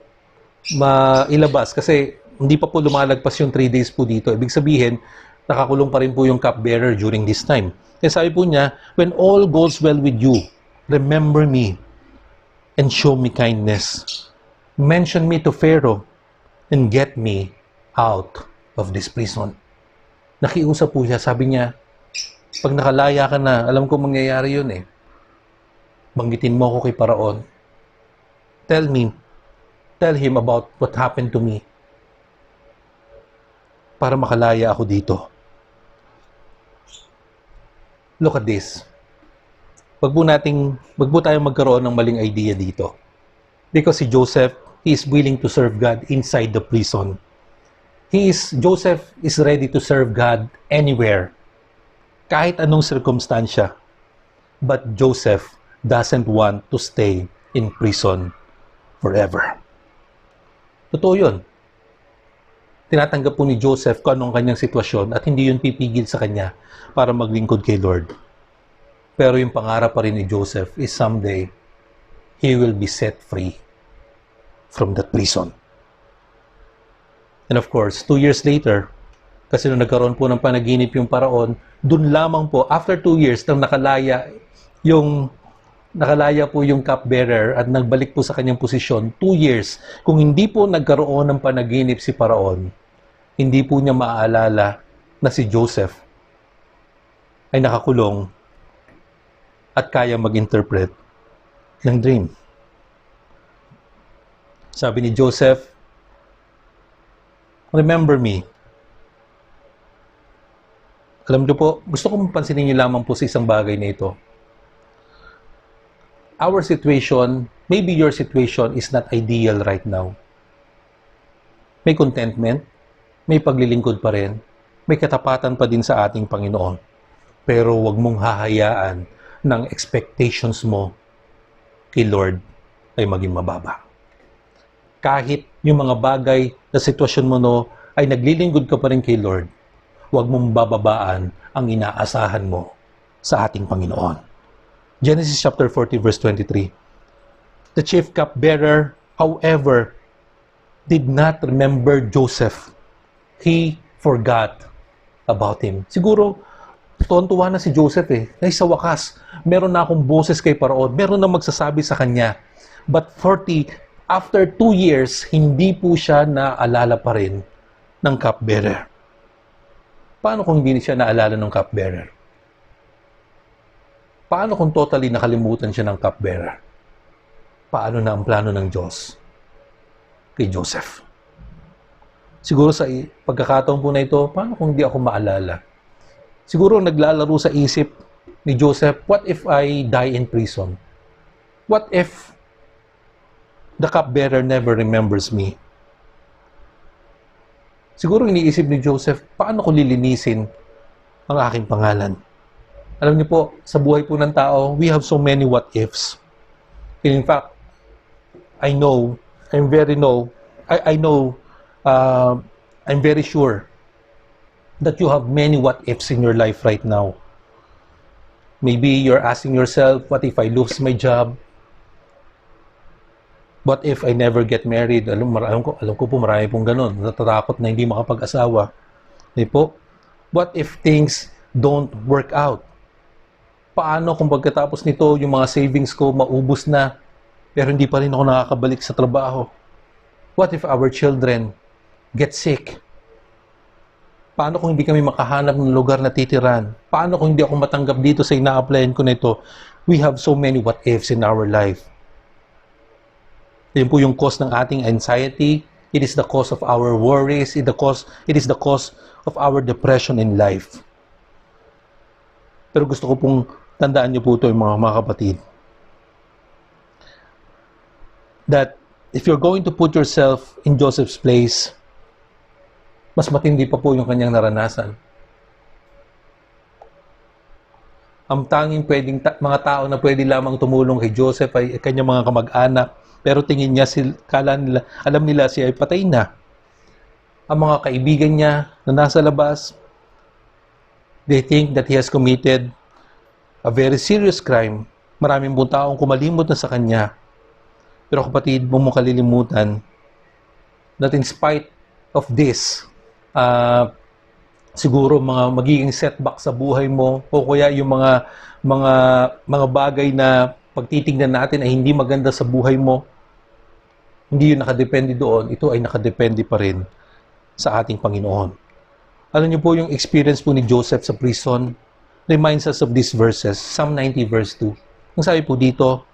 mailabas kasi hindi pa po lumalagpas yung 3 days po dito. Ibig sabihin, nakakulong pa rin po yung cupbearer during this time. Kaya sabi po niya, when all goes well with you, remember me and show me kindness. Mention me to Pharaoh and get me out of this prison. Nakiusap po siya, sabi niya, pag nakalaya ka na, alam ko mangyayari yun eh. Banggitin mo ako kay Paraon. Tell him about what happened to me. Para makalaya ako dito. Look at this. Wag po tayong magkaroon ng maling idea dito. Because si Joseph, he is willing to serve God inside the prison. Joseph is ready to serve God anywhere. Kahit anong sirkumstansya. But Joseph doesn't want to stay in prison forever. Totoo yun. Tinatanggap po ni Joseph kung anong kanyang sitwasyon at hindi yun pipigil sa kanya para maglingkod kay Lord. Pero yung pangarap pa rin ni Joseph is someday, he will be set free from that prison. And of course, 2 years later, kasi nung nagkaroon po ng panaginip yung Paraon, dun lamang po, after 2 years, nang nakalaya po yung cupbearer at nagbalik po sa kanyang posisyon, 2 years, kung hindi po nagkaroon ng panaginip si Paraon, hindi po niya maaalala na si Joseph ay nakakulong at kaya mag-interpret ng dream. Sabi ni Joseph, remember me. Alam niyo po, gusto kong pansinin niyo lamang po sa isang bagay na ito. Our situation, maybe your situation is not ideal right now. May contentment, may paglilingkod pa rin, may katapatan pa din sa ating Panginoon. Pero wag mong hahayaan ng expectations mo kay Lord ay maging mababa. Kahit yung mga bagay na sitwasyon mo ay naglilingkod ka pa rin kay Lord, wag mong bababaan ang inaasahan mo sa ating Panginoon. Genesis chapter 40 verse 23. The chief cupbearer, however, did not remember Joseph. He forgot about him. Siguro, tuwan-tuwa na si Joseph dahil sa wakas, meron na akong boses kay Paraon, meron na magsasabi sa kanya. But after 2 years, hindi po siya naalala pa rin ng cupbearer. Paano kung hindi siya naalala ng cupbearer? Paano kung totally nakalimutan siya ng cupbearer? Paano na ang plano ng Diyos kay Joseph? Siguro sa pagkakataon po na ito, paano kung hindi ako maalala? Siguro naglalaro sa isip ni Joseph, what if I die in prison? What if the cupbearer never remembers me? Siguro iniisip ni Joseph, paano ko lilinisin ang aking pangalan? Alam niyo po, sa buhay po ng tao, we have so many what ifs. In fact, I'm very sure that you have many what ifs in your life right now. Maybe you're asking yourself, what if I lose my job? What if I never get married? Alam ko po marami pong ganun. Natatakot na hindi makapag-asawa. Di po? What if things don't work out? Paano kung pagkatapos nito, yung mga savings ko maubos na, pero hindi pa rin ako nakakabalik sa trabaho? What if our children get sick? Paano kung hindi kami makahanap ng lugar na titiran? Paano kung hindi ako matanggap dito sa ina-applyan ko na ito? We have so many what ifs in our life. Yan po yung cause ng ating anxiety. It is the cause of our worries. It is the cause of our depression in life. Pero gusto ko pong tandaan niyo po ito, mga kapatid. That if you're going to put yourself in Joseph's place, mas matindi pa po yung kanyang naranasan. Ang tanging mga tao na pwede lamang tumulong kay Joseph ay kanyang mga kamag-anak. Pero tingin niya, alam nila siya ay patay na. Ang mga kaibigan niya na nasa labas, they think that he has committed a very serious crime. Maraming pong taong kumalimot na sa kanya. Pero kapatid, huwag mo kalilimutan that in spite of this, siguro mga magiging setback sa buhay mo o kaya yung mga bagay na pag titignan natin ay hindi maganda sa buhay mo, hindi yun nakadepende doon, ito ay nakadepende pa rin sa ating Panginoon. Alam niyo po yung experience po ni Joseph sa prison reminds us of these verses. Psalm 90 verse 2. Ang sabi po dito,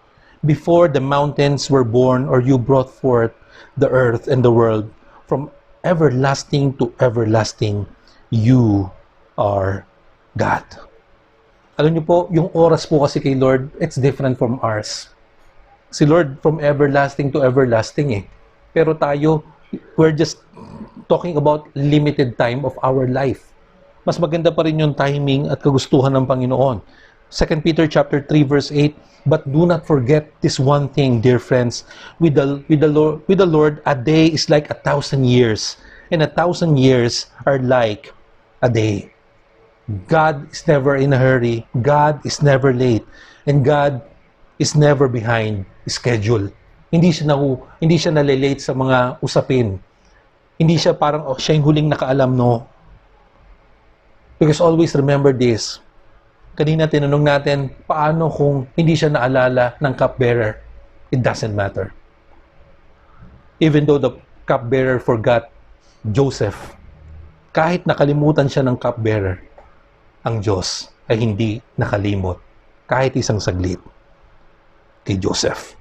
before the mountains were born or you brought forth the earth and the world, from everlasting to everlasting, you are God. Alam niyo po, yung oras po kasi kay Lord, it's different from ours. Si Lord, from everlasting to everlasting eh. Pero tayo, we're just talking about limited time of our life. Mas maganda pa rin yung timing at kagustuhan ng Panginoon. 2 Peter chapter 3 verse 8, but do not forget this one thing, dear friends, with the Lord, a day is like 1,000 years, and 1,000 years are like a day. God is never in a hurry, God is never late, and God is never behind schedule. Hindi siya nalilate sa mga usapin. Hindi siya parang siya yung huling nakaalam, no. Because always remember this. Kanina tinanong natin, paano kung hindi siya naalala ng cupbearer? It doesn't matter. Even though the cupbearer forgot Joseph, kahit nakalimutan siya ng cupbearer, ang Diyos ay hindi nakalimot kahit isang saglit kay Joseph.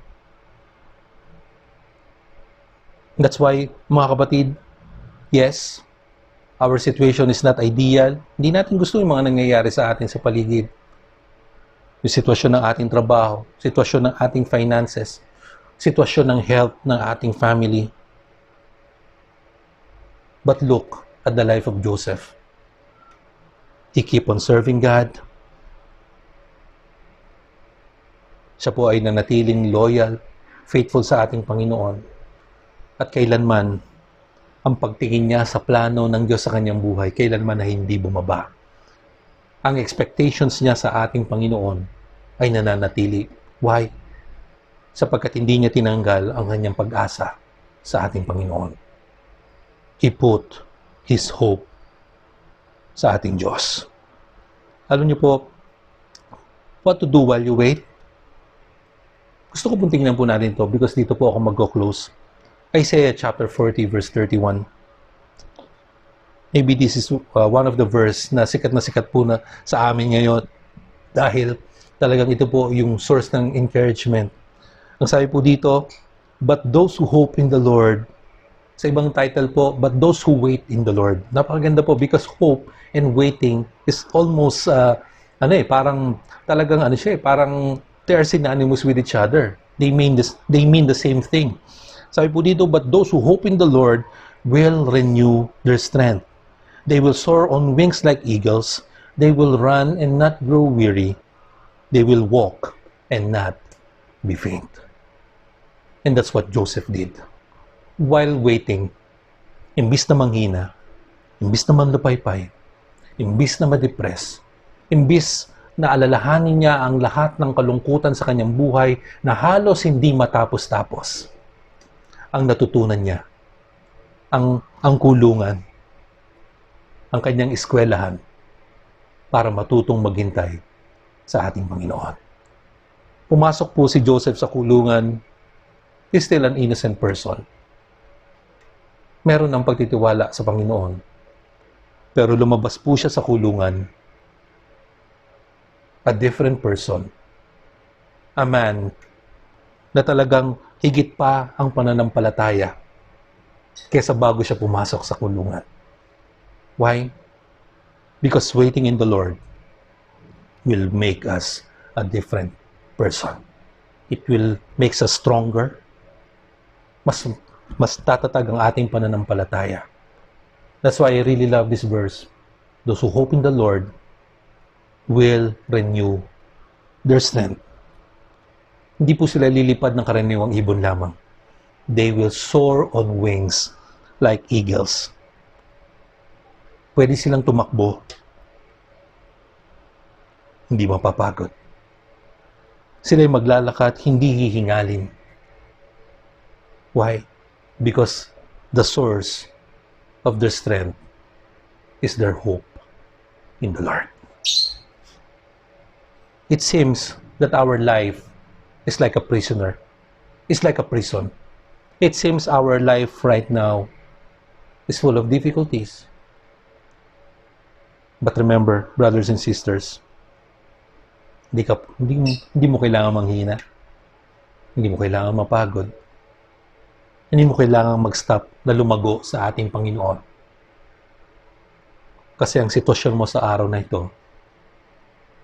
That's why, mga kapatid, yes, our situation is not ideal. Hindi natin gusto yung mga nangyayari sa atin sa paligid. Yung sitwasyon ng ating trabaho, sitwasyon ng ating finances, sitwasyon ng health ng ating family. But look at the life of Joseph. He keep on serving God. Siya po ay nanatiling loyal, faithful sa ating Panginoon. At kailanman, ang pagtingin niya sa plano ng Diyos sa kanyang buhay, kailanman na hindi bumaba. Ang expectations niya sa ating Panginoon ay nananatili. Why? Sapagkat hindi niya tinanggal ang kanyang pag-asa sa ating Panginoon. He put His hope sa ating Diyos. Alam niyo po, what to do while you wait? Gusto ko pong tingnan po natin ito because dito po ako mag-close. Isaiah chapter 40 verse 31. Maybe this is one of the verse na sikat po na sa amin ngayon dahil talagang ito po yung source ng encouragement. Ang sabi po dito, but those who hope in the Lord, sa ibang title po, but those who wait in the Lord. Napakaganda po because hope and waiting is almost, parang talagang parang they are synonymous with each other. They mean the same thing. Sabi po dito, but those who hope in the Lord will renew their strength. They will soar on wings like eagles. They will run and not grow weary. They will walk and not be faint. And that's what Joseph did. While waiting, imbis na manghina, imbis na manlupaypay, imbis na ma-depress, imbis na alalahanin niya ang lahat ng kalungkutan sa kanyang buhay na halos hindi matapos-tapos. Ang natutunan niya, ang kulungan, ang kanyang eskwelahan para matutong maghintay sa ating Panginoon. Pumasok po si Joseph sa kulungan, is still an innocent person. Meron ng pagtitiwala sa Panginoon. Pero lumabas po siya sa kulungan, a different person. A man na talagang higit pa ang pananampalataya kaysa bago siya pumasok sa kulungan. Why? Because waiting in the Lord will make us a different person. It will make us stronger. Mas tatatag ang ating pananampalataya. That's why I really love this verse. Those who hope in the Lord will renew their strength. Hindi po sila lilipad ng karaniwang ibon lamang. They will soar on wings like eagles. Pwede silang tumakbo. Hindi mapapagod. Sila'y maglalakad, hindi hihingalin. Why? Because the source of their strength is their hope in the Lord. It seems that our life is like a prisoner. It's like a prison. It seems our life right now is full of difficulties. But remember, brothers and sisters, hindi mo kailangan manghina. Hindi mo kailangan mapagod. Hindi mo kailangan mag-stop na lumago sa ating Panginoon. Kasi ang sitwasyon mo sa araw na ito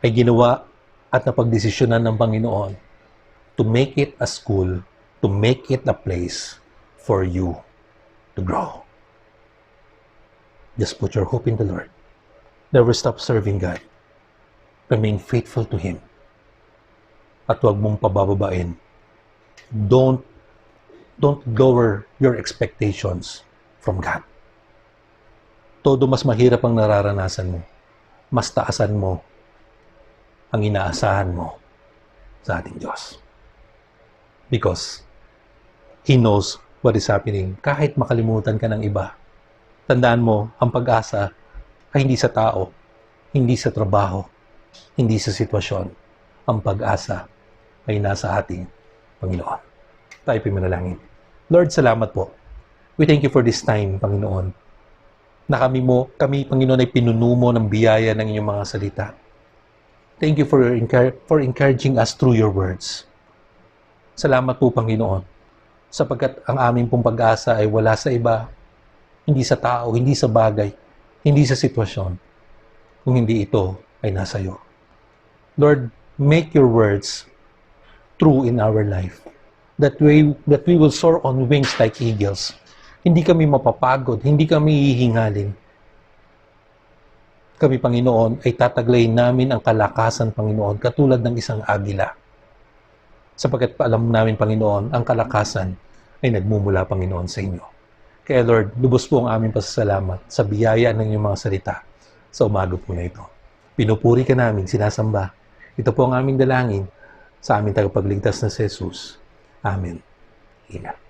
ay ginawa at napagdesisyonan ng Panginoon to make it a school, to make it a place for you to grow. Just put your hope in the Lord. Never stop serving God. Remain faithful to Him. At huwag mong pabababain. Don't lower your expectations from God. Todo mas mahirap ang nararanasan mo. Mas taasan mo ang inaasahan mo sa ating Diyos. Because He knows what is happening. Kahit makalimutan ka ng iba, tandaan mo, ang pag-asa ay hindi sa tao, hindi sa trabaho, hindi sa sitwasyon. Ang pag-asa ay nasa ating Panginoon. Tayo manalangin. Lord, salamat po. We thank you for this time, Panginoon, na kami, Panginoon, ay pinuno mo ng biyaya ng inyong mga salita. Thank you for encouraging us through your words. Salamat po, Panginoon, sapagkat ang aming pong pag-asa ay wala sa iba, hindi sa tao, hindi sa bagay, hindi sa sitwasyon, kung hindi ito ay nasa iyo. Lord, make your words true in our life, that we will soar on wings like eagles. Hindi kami mapapagod, hindi kami hihingalin. Kami, Panginoon, ay tataglayin namin ang kalakasan, Panginoon, katulad ng isang agila. Sapagkat alam namin, Panginoon, ang kalakasan ay nagmumula, Panginoon, sa inyo. Kaya, Lord, lubos po ang aming pasasalamat sa biyaya ng inyong mga salita sa umaga po na ito. Pinupuri ka namin, sinasamba. Ito po ang aming dalangin sa aming tagapagligtas na si Jesus. Amen. Amen.